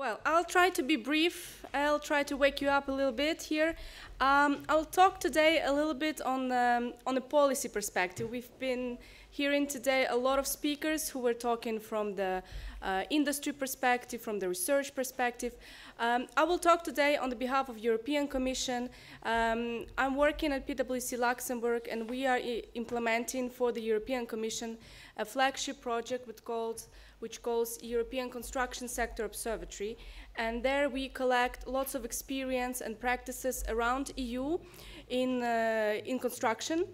Well, I'll try to be brief. I'll try to wake you up a little bit here. I'll talk today a little bit on a policy perspective. We've been hearing today a lot of speakers who were talking from the industry perspective, from the research perspective. I will talk today on the behalf of European Commission. I'm working at PwC Luxembourg, and we are implementing for the European Commission a flagship project which calls European Construction Sector Observatory. And there we collect lots of experience and practices around EU in construction.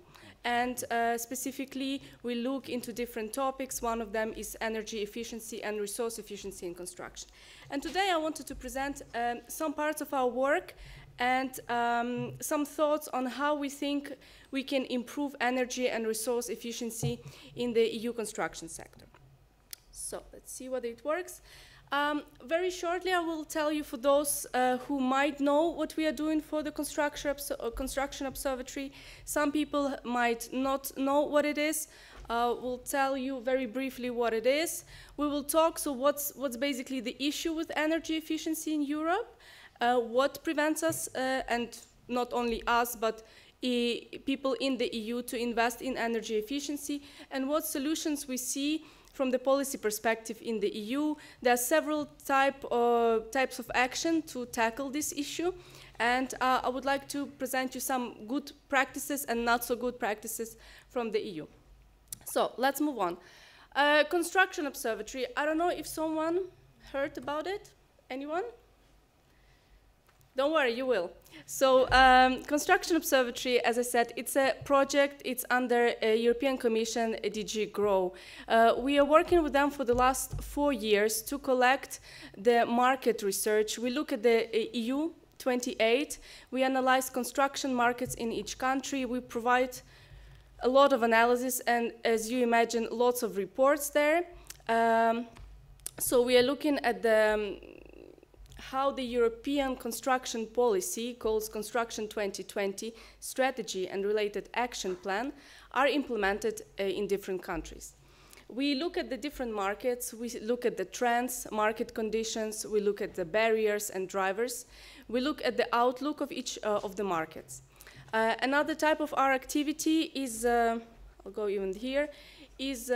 And specifically, we look into different topics. One of them is energy efficiency and resource efficiency in construction. And today I wanted to present some parts of our work and some thoughts on how we think we can improve energy and resource efficiency in the EU construction sector. So let's see whether it works. Very shortly, I will tell you, for those who might know what we are doing for the construction observatory. Some people might not know what it is. We'll tell you very briefly what it is. We will talk, so what's basically the issue with energy efficiency in Europe, what prevents us, and not only us, but people in the EU to invest in energy efficiency, and what solutions we see from the policy perspective in the EU. There are several types of action to tackle this issue, and I would like to present you some good practices and not so good practices from the EU. So let's move on. Construction Observatory, I don't know if someone heard about it. Anyone? Don't worry, you will. So Construction Observatory, as I said, it's a project. It's under European Commission DG GROW. We are working with them for the last 4 years to collect the market research. We look at the EU-28. We analyze construction markets in each country. We provide a lot of analysis and, as you imagine, lots of reports there. So we are looking at how the European construction policy, called Construction 2020 strategy and related action plan, are implemented in different countries. We look at the different markets, we look at the trends, market conditions, we look at the barriers and drivers, we look at the outlook of each of the markets. Another type of our activity is, I'll go even here, is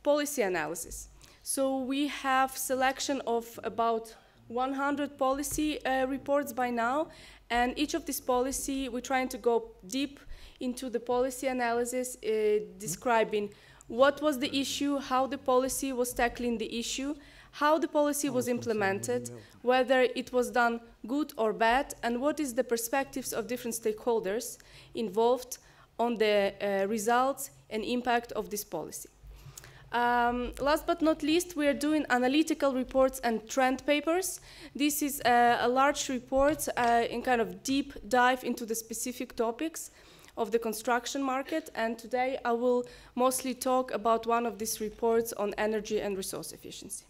policy analysis. So we have selection of about 100 policy reports by now, and each of these policy, we're trying to go deep into the policy analysis, describing what was the issue, how the policy was tackling the issue, how the policy was implemented, whether it was done good or bad, and what is the perspectives of different stakeholders involved on the results and impact of this policy. Last but not least, we are doing analytical reports and trend papers. This is a large report in kind of deep dive into the specific topics of the construction market, and today I will mostly talk about one of these reports on energy and resource efficiency.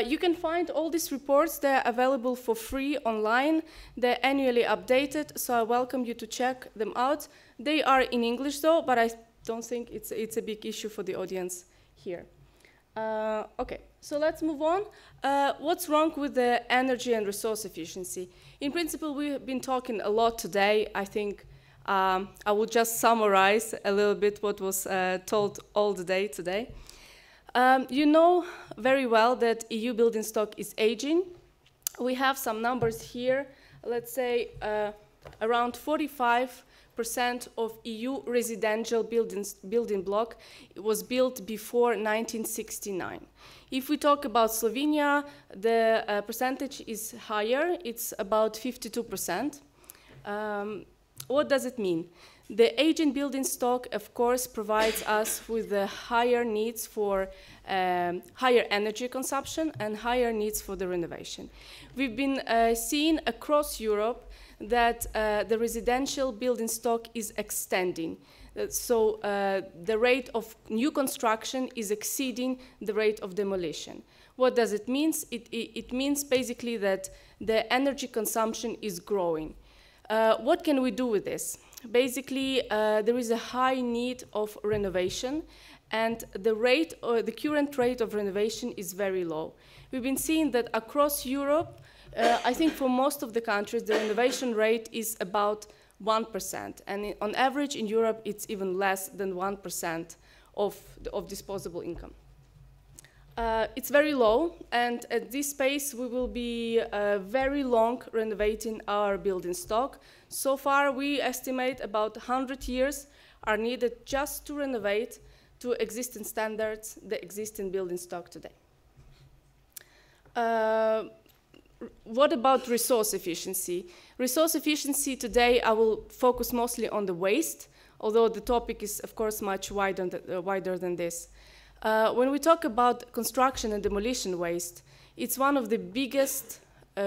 You can find all these reports. They're available for free online. They're annually updated, so I welcome you to check them out. They are in English though, but I don't think it's a big issue for the audience here. Okay, so let's move on. What's wrong with the energy and resource efficiency? In principle, we've been talking a lot today. I think I will just summarize a little bit what was told all the day today. You know very well that EU building stock is aging. We have some numbers here. Let's say around 45% of EU residential building block was built before 1969. If we talk about Slovenia, the percentage is higher. It's about 52%. What does it mean? The aging building stock, of course, provides us with the higher needs for higher energy consumption and higher needs for the renovation. We've been seeing across Europe that the residential building stock is extending. So the rate of new construction is exceeding the rate of demolition. What does it mean? It means basically that the energy consumption is growing. What can we do with this? Basically, there is a high need of renovation, and the current rate of renovation is very low. We've been seeing that across Europe, I think for most of the countries, the renovation rate is about 1%, and on average in Europe, it's even less than 1% of disposable income. It's very low, and at this pace, we will be very long renovating our building stock. So far, we estimate about 100 years are needed just to renovate to existing standards the existing building stock today. What about resource efficiency? Resource efficiency today, I will focus mostly on the waste, although the topic is, of course, much wider than this. When we talk about construction and demolition waste, it's one of the biggest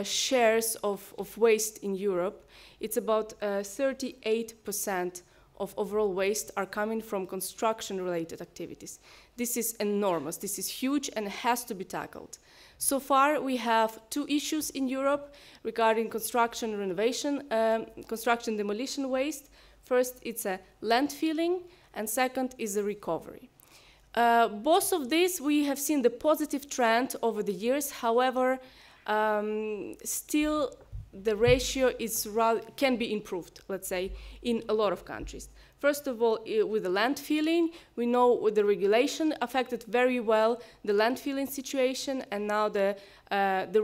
shares of waste in Europe. It's about 38% of overall waste are coming from construction-related activities. This is enormous, this is huge and has to be tackled. So far, we have two issues in Europe regarding construction renovation, construction demolition waste. First, it's a landfilling, and second is a recovery. Both of these, we have seen the positive trend over the years. However, still the ratio can be improved, let's say, in a lot of countries. First of all, with the landfilling, we know the regulation affected very well the landfilling situation, and now the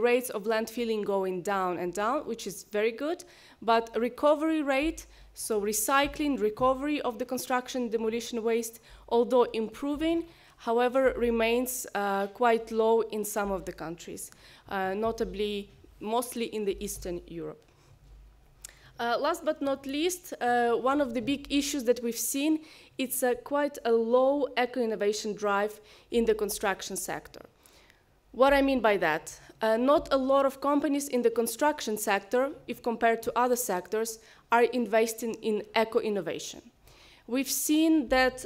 rates of landfilling going down and down, which is very good. But recovery rate, so recycling, recovery of the construction demolition waste, although improving, however, remains quite low in some of the countries, notably mostly in the Eastern Europe. Last but not least, one of the big issues that we've seen, it's quite a low eco-innovation drive in the construction sector. What I mean by that, not a lot of companies in the construction sector, if compared to other sectors, are investing in eco-innovation. We've seen that,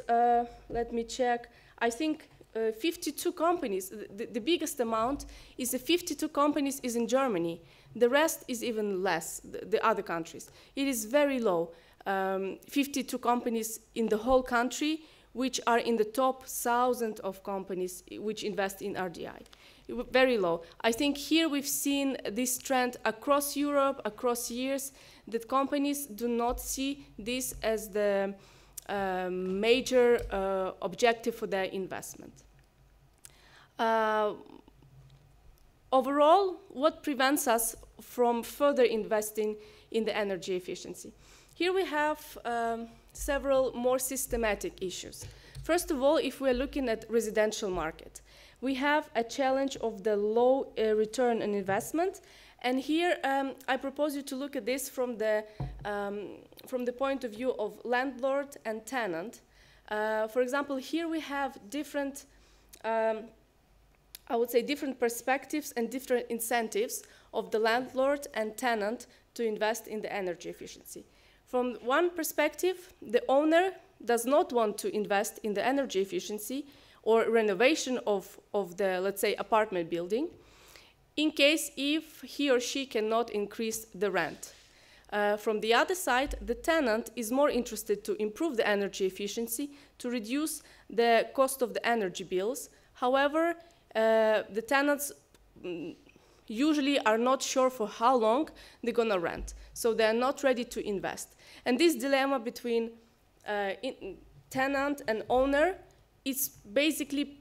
let me check, I think 52 companies, the biggest amount is the 52 companies is in Germany. The rest is even less, the other countries. It is very low, 52 companies in the whole country, which are in the top 1,000 of companies which invest in RDI. Very low. I think here we've seen this trend across Europe, across years, that companies do not see this as the major objective for their investment. Overall, what prevents us from further investing in the energy efficiency? Here we have several more systematic issues. First of all, if we're looking at residential market, we have a challenge of the low return on investment. And here I propose you to look at this from the point of view of landlord and tenant. For example, here we have different, I would say, different perspectives and different incentives of the landlord and tenant to invest in the energy efficiency. From one perspective, the owner does not want to invest in the energy efficiency or renovation of the, let's say, apartment building, in case if he or she cannot increase the rent. From the other side, the tenant is more interested to improve the energy efficiency to reduce the cost of the energy bills. However, the tenants usually are not sure for how long they're gonna rent, so they're not ready to invest. And this dilemma between tenant and owner is basically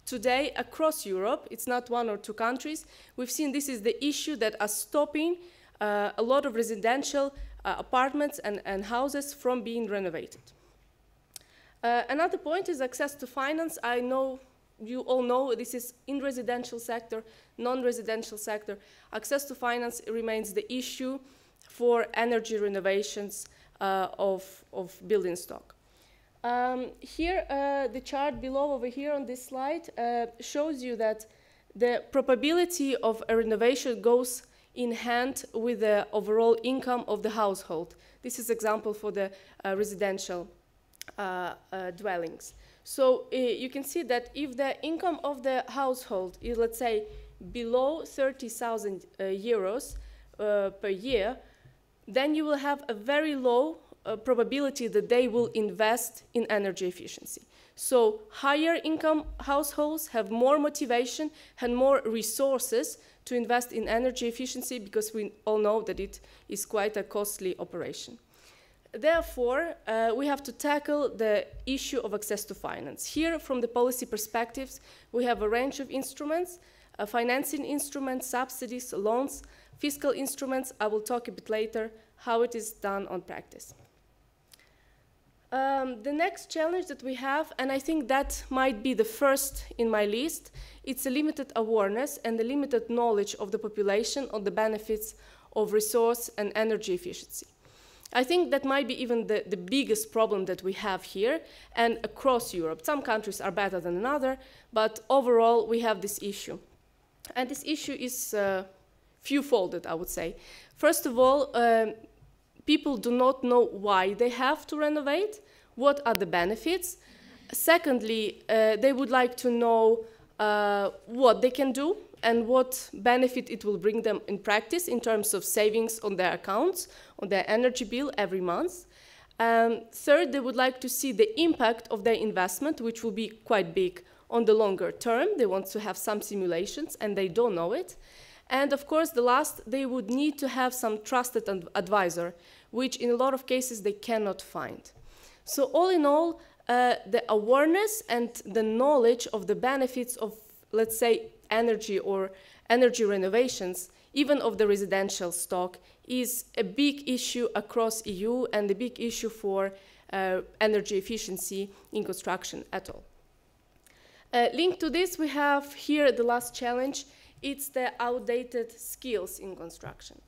today across Europe. It's not one or two countries. We've seen this is the issue that are stopping a lot of residential apartments and houses from being renovated. Another point is access to finance. I know you all know this is in residential sector, non-residential sector. Access to finance remains the issue for energy renovations of building stock. Here, the chart below over here on this slide shows you that the probability of a renovation goes in hand with the overall income of the household. This is example for the residential dwellings. So you can see that if the income of the household is, let's say, below 30,000 euros per year, then you will have a very low probability that they will invest in energy efficiency. So higher income households have more motivation and more resources to invest in energy efficiency, because we all know that it is quite a costly operation. Therefore, we have to tackle the issue of access to finance. Here, from the policy perspectives, we have a range of instruments, financing instruments, subsidies, loans, fiscal instruments. I will talk a bit later how it is done on practice. The next challenge that we have, and I think that might be the first in my list, it's a limited awareness and the limited knowledge of the population on the benefits of resource and energy efficiency. I think that might be even the biggest problem that we have here and across Europe. Some countries are better than another, but overall we have this issue. And this issue is few-folded, I would say. First of all, people do not know why they have to renovate, what are the benefits. Secondly, they would like to know what they can do and what benefit it will bring them in practice in terms of savings on their accounts, on their energy bill every month. Third, they would like to see the impact of their investment, which will be quite big on the longer term. They want to have some simulations and they don't know it. And of course, the last, they would need to have some trusted advisor, which in a lot of cases they cannot find. So all in all, the awareness and the knowledge of the benefits of, let's say, energy or energy renovations, even of the residential stock, is a big issue across EU and a big issue for energy efficiency in construction at all. Linked to this, we have here the last challenge. It's the outdated skills in construction.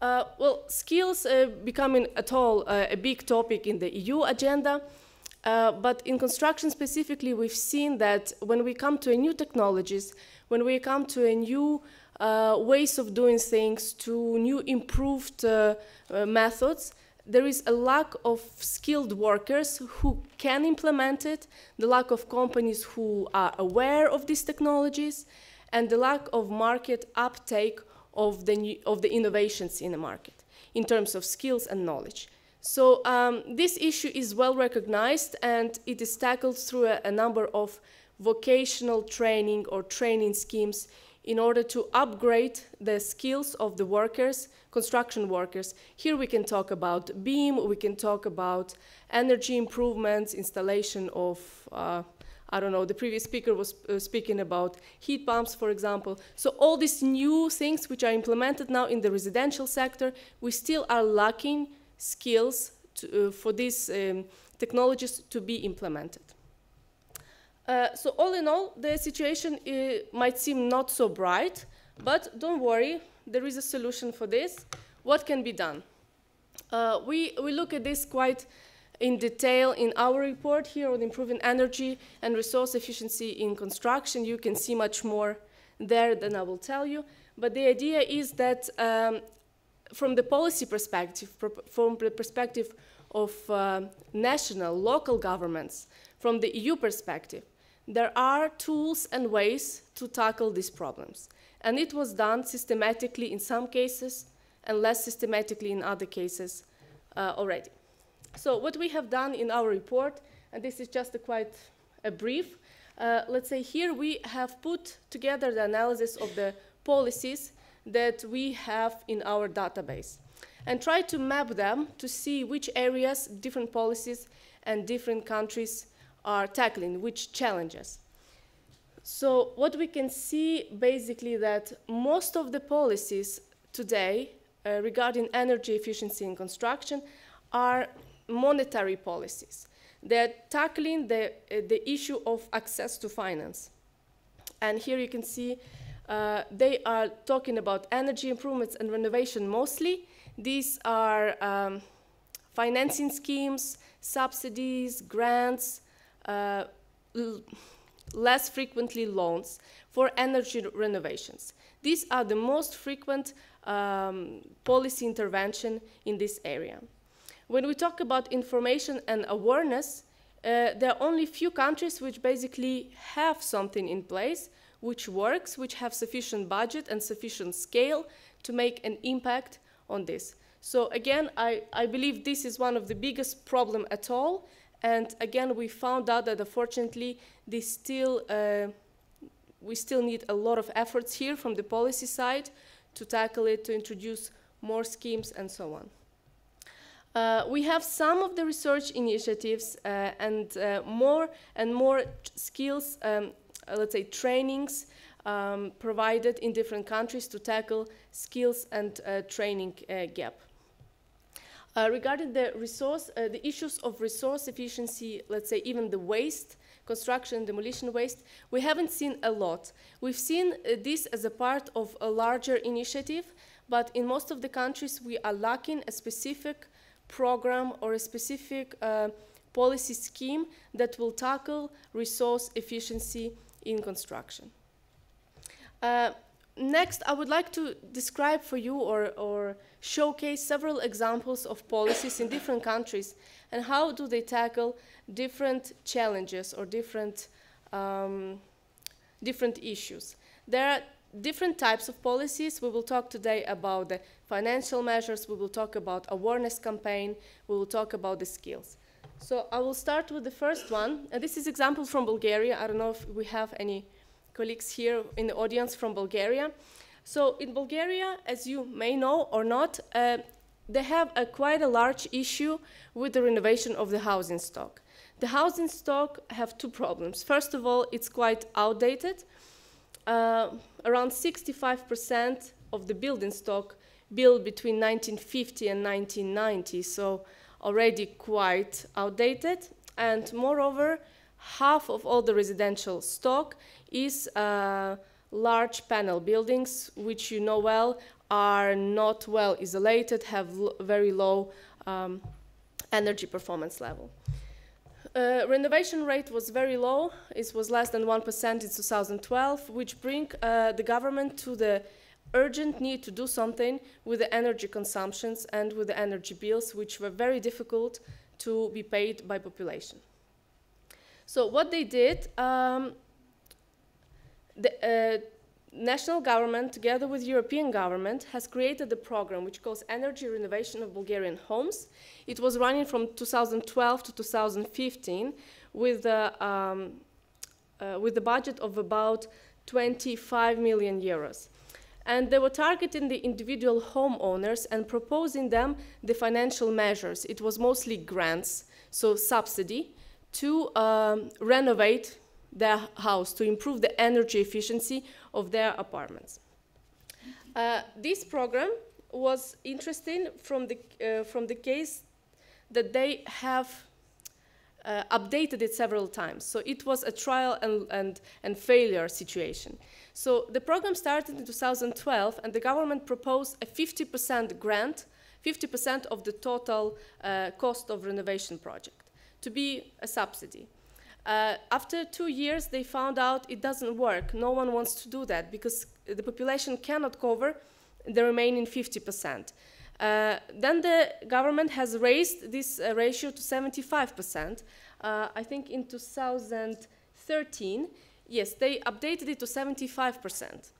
Well, skills becoming at all a big topic in the EU agenda, but in construction specifically, we've seen that when we come to new technologies, when we come to a new ways of doing things, to new improved methods, there is a lack of skilled workers who can implement it, the lack of companies who are aware of these technologies, and the lack of market uptake of the innovations in the market in terms of skills and knowledge. So this issue is well recognized, and it is tackled through a number of vocational training or training schemes in order to upgrade the skills of the workers, construction workers. Here we can talk about BIM, we can talk about energy improvements, installation of I don't know, the previous speaker was speaking about heat pumps, for example. So all these new things which are implemented now in the residential sector, we still are lacking skills for these technologies to be implemented. So all in all, the situation might seem not so bright, but don't worry, there is a solution for this. What can be done? We look at this quite in detail in our report here on improving energy and resource efficiency in construction. You can see much more there than I will tell you. But the idea is that from the policy perspective, from the perspective of national, local governments, from the EU perspective, there are tools and ways to tackle these problems. And it was done systematically in some cases and less systematically in other cases already. So what we have done in our report, and this is just quite a brief, let's say here we have put together the analysis of the policies that we have in our database and try to map them to see which areas different policies and different countries are tackling, which challenges. So what we can see basically that most of the policies today regarding energy efficiency in construction are monetary policies. They're tackling the issue of access to finance. And here you can see they are talking about energy improvements and renovation mostly. These are financing schemes, subsidies, grants, less frequently loans for energy renovations. These are the most frequent policy intervention in this area. When we talk about information and awareness, there are only few countries which basically have something in place, which works, which have sufficient budget and sufficient scale to make an impact on this. So again, I believe this is one of the biggest problems at all, And again, we found out that unfortunately, we still need a lot of efforts here from the policy side to tackle it, to introduce more schemes and so on. We have some of the research initiatives and more skills, let's say trainings provided in different countries to tackle skills and training gap. Regarding the issues of resource efficiency, let's say even the waste, construction and demolition waste, we haven't seen a lot. We've seen this as a part of a larger initiative, but in most of the countries we are lacking a specific program or a specific policy scheme that will tackle resource efficiency in construction. Next, I would like to describe for you or showcase several examples of policies in different countries and how do they tackle different challenges or different issues. There are different types of policies. We will talk today about the financial measures, we will talk about awareness campaign, we will talk about the skills. So I will start with the first one. This is example from Bulgaria. I don't know if we have any colleagues here in the audience from Bulgaria. So in Bulgaria, as you may know or not, they have quite a large issue with the renovation of the housing stock. The housing stock have two problems. First of all, it's quite outdated. Around 65% of the building stock built between 1950 and 1990, so already quite outdated. And moreover, half of all the residential stock is large panel buildings, which you know well, are not well isolated, have very low energy performance level. Renovation rate was very low. It was less than 1% in 2012, which bring the government to the urgent need to do something with the energy consumptions and with the energy bills, which were very difficult to be paid by population. So what they did, the national government, together with European government, has created a program which calls Energy Renovation of Bulgarian Homes. It was running from 2012 to 2015 with the budget of about 25 million euros. And they were targeting the individual homeowners and proposing them the financial measures. It was mostly grants, so subsidy, to renovate their house, to improve the energy efficiency of their apartments. This program was interesting from the case that they have updated it several times. So it was a trial and failure situation. So the program started in 2012, and the government proposed a 50% grant, 50% of the total cost of renovation project, to be a subsidy. After 2 years, they found out it doesn't work. No one wants to do that because the population cannot cover the remaining 50%. Then the government has raised this ratio to 75%. I think in 2013, yes, they updated it to 75%.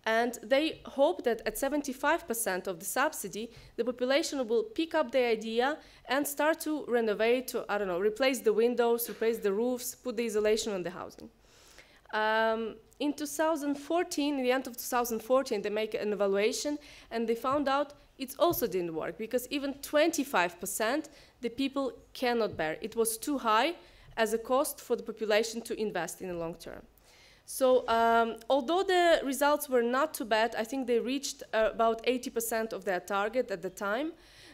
And they hope that at 75% of the subsidy, the population will pick up the idea and start to renovate, to, I don't know, replace the windows, replace the roofs, put the insulation on the housing. In 2014, in the end of 2014, they make an evaluation, and they found out it also didn't work, because even 25% the people cannot bear. It was too high as a cost for the population to invest in the long term. So although the results were not too bad, I think they reached about 80% of their target at the time,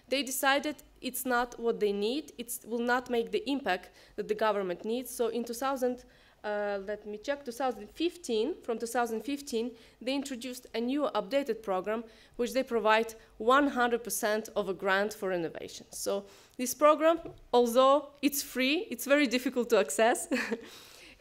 they decided it's not what they need, it will not make the impact that the government needs. So in 2015, from 2015, they introduced a new updated program, which they provide 100% of a grant for renovation. So this program, although it's free, it's very difficult to access.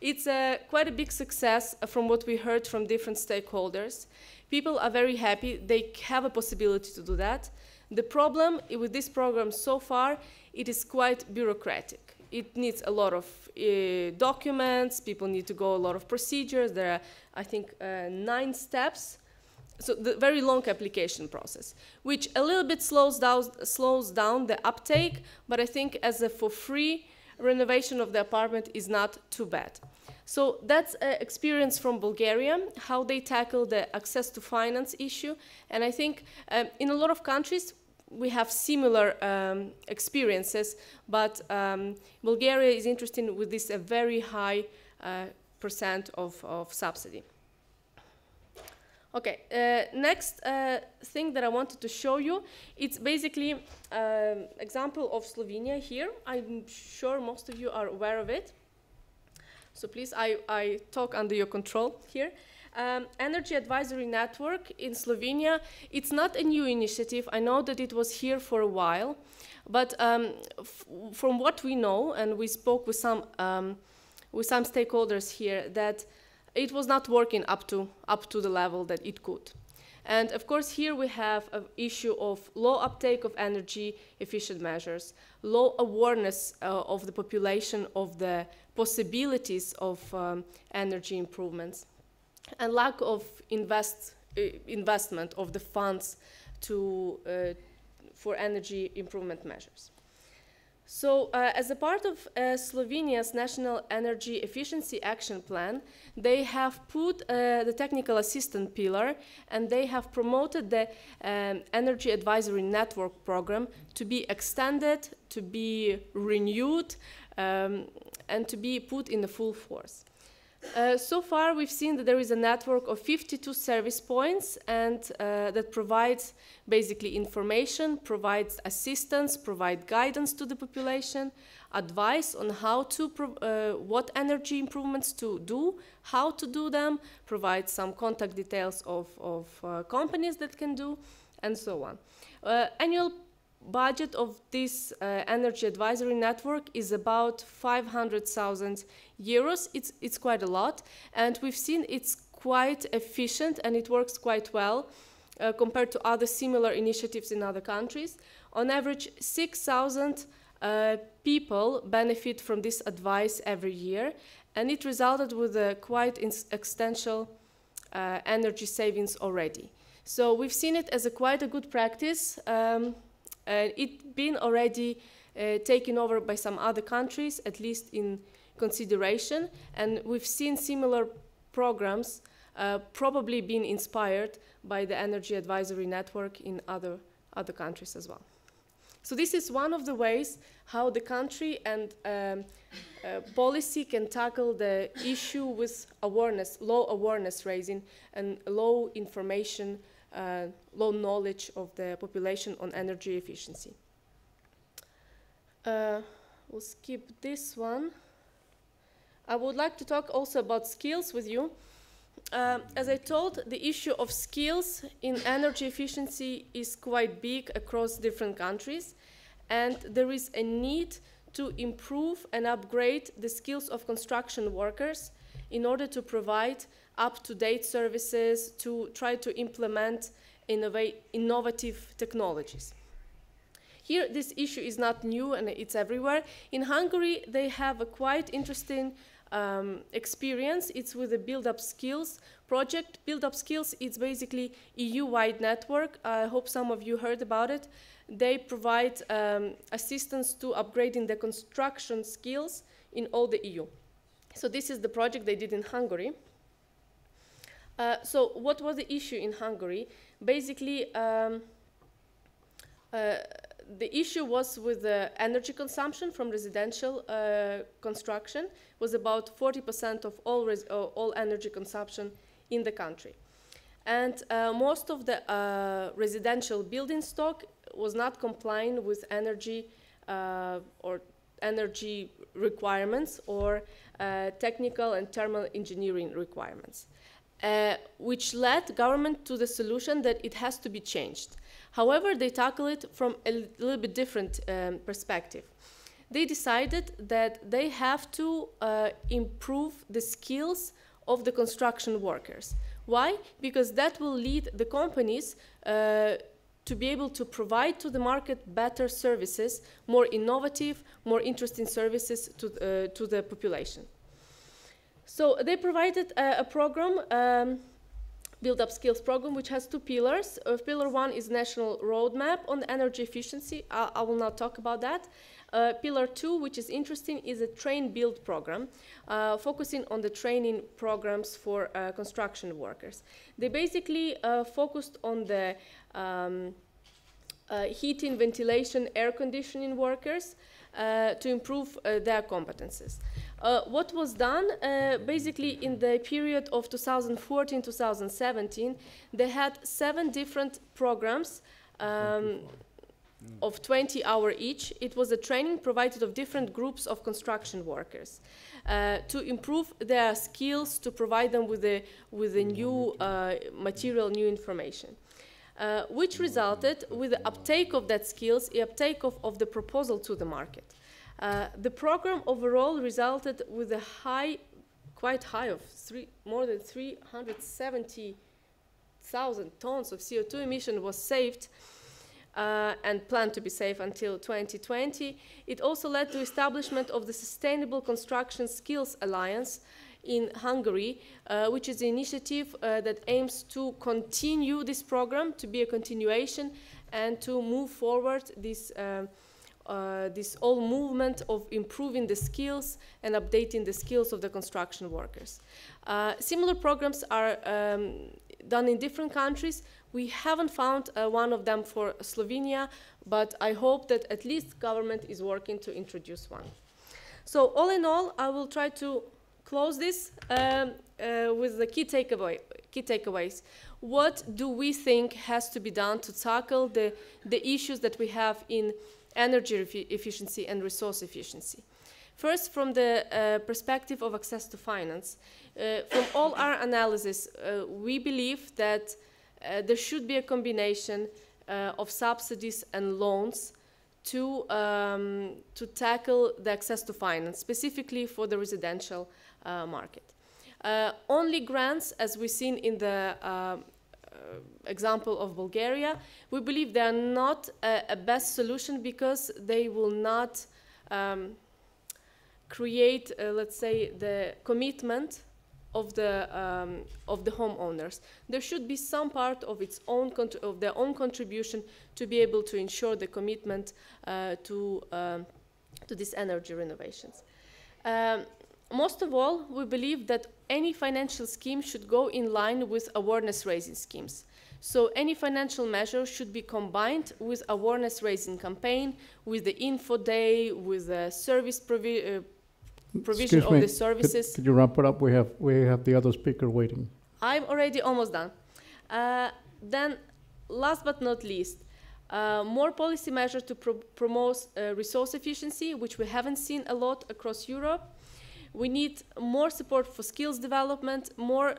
It's quite a big success from what we heard from different stakeholders. People are very happy. They have a possibility to do that. The problem with this program so far, it is quite bureaucratic. It needs a lot of documents. People need to go a lot of procedures. There are, I think, 9 steps. So the very long application process, which a little bit slows down the uptake. But I think as a for free renovation of the apartment is not too bad. So that's an experience from Bulgaria, how they tackle the access to finance issue. And I think in a lot of countries, we have similar experiences, but Bulgaria is interested with this very high percent of subsidy. Okay, next thing that I wanted to show you, it's basically example of Slovenia here. I'm sure most of you are aware of it. So please, I talk under your control here. Energy Advisory Network in Slovenia, it's not a new initiative. I know that it was here for a while, but from what we know, and we spoke with some stakeholders here, that it was not working up to the level that it could. And of course, here we have an issue of low uptake of energy efficient measures, low awareness of the population of the possibilities of energy improvements, and lack of investment of the funds for energy improvement measures. So as a part of Slovenia's National Energy Efficiency Action Plan, they have put the technical assistant pillar, and they have promoted the Energy Advisory Network program to be extended, to be renewed, and to be put in the full force. So far, we've seen that there is a network of 52 service points, and that provides basically information, provides assistance, provides guidance to the population, advice on how to, what energy improvements to do, how to do them, provides some contact details of companies that can do, and so on. Annual budget of this energy advisory network is about 500,000 euros. It's quite a lot, and we've seen it's quite efficient and it works quite well compared to other similar initiatives in other countries. On average, 6,000 people benefit from this advice every year, and it resulted with a quite extensive energy savings already. So we've seen it as quite a good practice. It's been already taken over by some other countries, at least in consideration, and we've seen similar programs probably being inspired by the Energy Advisory Network in other countries as well. So this is one of the ways how the country and policy can tackle the issue with awareness, low awareness raising, and low information, low knowledge of the population on energy efficiency. We'll skip this one. I would like to talk also about skills with you. As I told, the issue of skills in energy efficiency is quite big across different countries, and there is a need to improve and upgrade the skills of construction workers in order to provide up-to-date services, to try to implement innovative technologies. Here, this issue is not new and it's everywhere. In Hungary, they have a quite interesting experience. It's with the Build Up Skills project. Build Up Skills, it's basically EU-wide network. I hope some of you heard about it. They provide assistance to upgrading the construction skills in all the EU. So this is the project they did in Hungary. So what was the issue in Hungary? Basically, the issue was with the energy consumption from residential construction. It was about 40% of all energy consumption in the country. And most of the residential building stock was not complying with energy or energy requirements or technical and thermal engineering requirements, which led government to the solution that it has to be changed. However, they tackle it from a little bit different perspective. They decided that they have to improve the skills of the construction workers. Why? Because that will lead the companies to be able to provide to the market better services, more innovative, more interesting services to the population. So they provided a program, Build Up Skills program, which has two pillars. Pillar one is national roadmap on energy efficiency. I will not talk about that. Pillar 2, which is interesting, is a train-build program, focusing on the training programs for construction workers. They basically focused on the heating, ventilation, air conditioning workers to improve their competences. What was done, basically in the period of 2014-2017, they had 7 different programs of 20 hours each. It was a training provided of different groups of construction workers to improve their skills, to provide them with a new material, new information. Which resulted with the uptake of that skills, the uptake of the proposal to the market. The program overall resulted with a quite high of more than 370,000 tons of CO2 emission was saved and planned to be saved until 2020. It also led to establishment of the Sustainable Construction Skills Alliance in Hungary, which is an initiative that aims to continue this program, to be a continuation, and to move forward this whole movement of improving the skills and updating the skills of the construction workers. Similar programs are done in different countries. We haven't found one of them for Slovenia, but I hope that at least government is working to introduce one. So all in all, I will try to close this with the key takeaways. What do we think has to be done to tackle the issues that we have in energy efficiency and resource efficiency? First, from the perspective of access to finance. From all our analysis, we believe that there should be a combination of subsidies and loans to tackle the access to finance, specifically for the residential market. Only grants, as we've seen in the example of Bulgaria, we believe they are not a best solution because they will not create, let's say, the commitment of the homeowners. There should be some part of their own contribution to be able to ensure the commitment to these energy renovations. Most of all, we believe that any financial scheme should go in line with awareness-raising schemes. So any financial measure should be combined with awareness-raising campaign, with the info day, with the service provision of the services. Could you wrap it up? We have the other speaker waiting. I'm already almost done. Then, last but not least, more policy measures to promote resource efficiency, which we haven't seen a lot across Europe. We need more support for skills development, more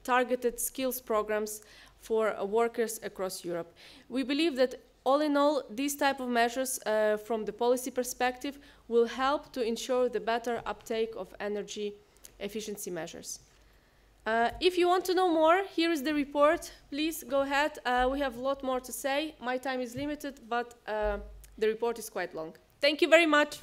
targeted skills programs for workers across Europe. We believe that all in all, these type of measures from the policy perspective will help to ensure the better uptake of energy efficiency measures. If you want to know more, here is the report. Please go ahead. We have a lot more to say. My time is limited, but the report is quite long. Thank you very much.